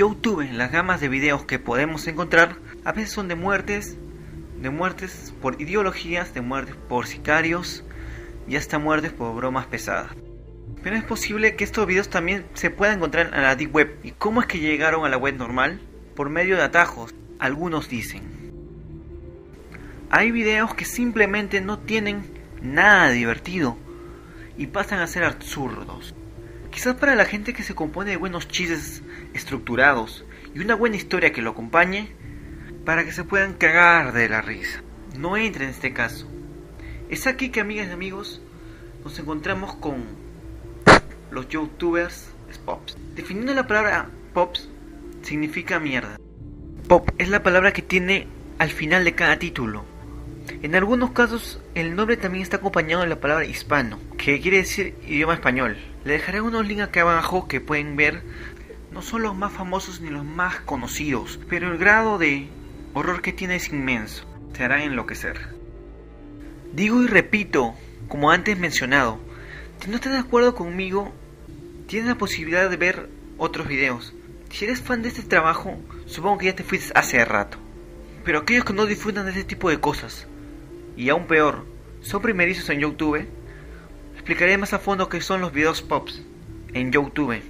YouTube las gamas de videos que podemos encontrar a veces son de muertes por ideologías, de muertes por sicarios y hasta muertes por bromas pesadas. Pero es posible que estos videos también se puedan encontrar en la Deep Web. ¿Y cómo es que llegaron a la web normal? Por medio de atajos, algunos dicen. Hay videos que simplemente no tienen nada divertido y pasan a ser absurdos. Quizás para la gente que se compone de buenos chistes estructurados y una buena historia que lo acompañe, para que se puedan cagar de la risa. No entre en este caso. Es aquí que, amigas y amigos, nos encontramos con los youtubers pops. Definiendo la palabra pops, significa mierda. Pop es la palabra que tiene al final de cada título. En algunos casos el nombre también está acompañado de la palabra hispano, que quiere decir idioma español. Le dejaré unos links acá abajo que pueden ver. No son los más famosos ni los más conocidos, pero el grado de horror que tiene es inmenso. Te hará enloquecer. Digo y repito, como antes mencionado, si no estás de acuerdo conmigo, tienes la posibilidad de ver otros videos. Si eres fan de este trabajo, supongo que ya te fuiste hace rato. Pero aquellos que no disfrutan de este tipo de cosas, y aún peor, son primerizos en YouTube, explicaré más a fondo qué son los videos pops en YouTube.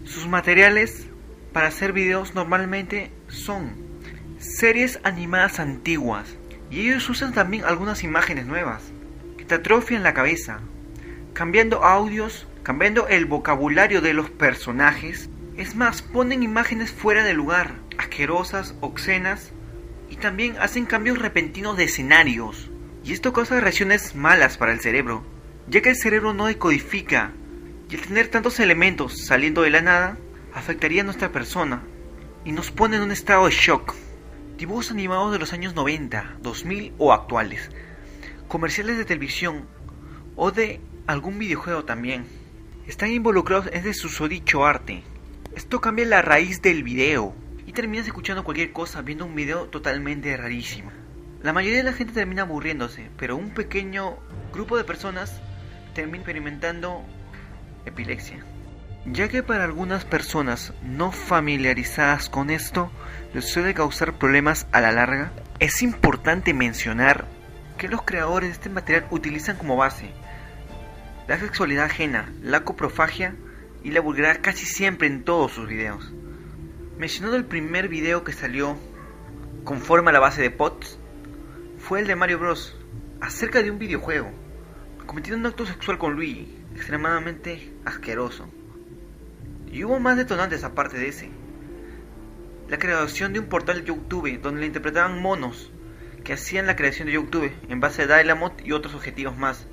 Sus materiales para hacer videos normalmente son series animadas antiguas, y ellos usan también algunas imágenes nuevas que te atrofian la cabeza, cambiando audios, cambiando el vocabulario de los personajes. Es más, ponen imágenes fuera de lugar, asquerosas, obscenas, y también hacen cambios repentinos de escenarios. Y esto causa reacciones malas para el cerebro, ya que el cerebro no decodifica, y el tener tantos elementos saliendo de la nada afectaría a nuestra persona y nos pone en un estado de shock. Dibujos animados de los años 90, 2000 o actuales, comerciales de televisión o de algún videojuego también, están involucrados en ese susodicho arte. Esto cambia la raíz del video y terminas escuchando cualquier cosa viendo un video totalmente rarísimo. La mayoría de la gente termina aburriéndose, pero un pequeño grupo de personas termina experimentando epilepsia, ya que para algunas personas no familiarizadas con esto les suele causar problemas a la larga. Es importante mencionar que los creadores de este material utilizan como base la sexualidad ajena, la coprofagia y la vulgaridad casi siempre en todos sus videos. Mencionando el primer video que salió conforme a la base de POTS, fue el de Mario Bros, acerca de un videojuego, cometiendo un acto sexual con Luigi, extremadamente asqueroso. Y hubo más detonantes aparte de ese. La creación de un portal de YouTube donde le interpretaban monos que hacían la creación de YouTube en base a Dylamod y otros objetivos más.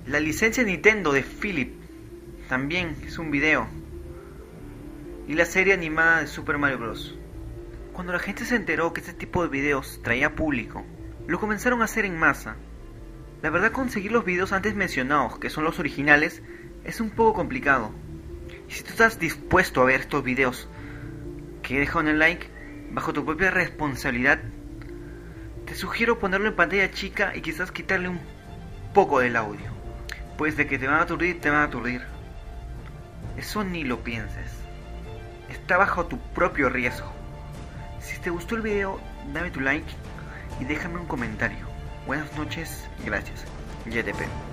La licencia Nintendo de Philip también es un video. Y la serie animada de Super Mario Bros. Cuando la gente se enteró que este tipo de videos traía público, lo comenzaron a hacer en masa. La verdad, conseguir los videos antes mencionados, que son los originales, es un poco complicado. Y si tú estás dispuesto a ver estos videos que he dejado en el like, bajo tu propia responsabilidad, te sugiero ponerlo en pantalla chica y quizás quitarle un poco del audio. Pues de que te van a aturdir, te van a aturdir. Eso ni lo pienses. Está bajo tu propio riesgo. Si te gustó el video, dame tu like y déjame un comentario. Buenas noches y gracias. YTP.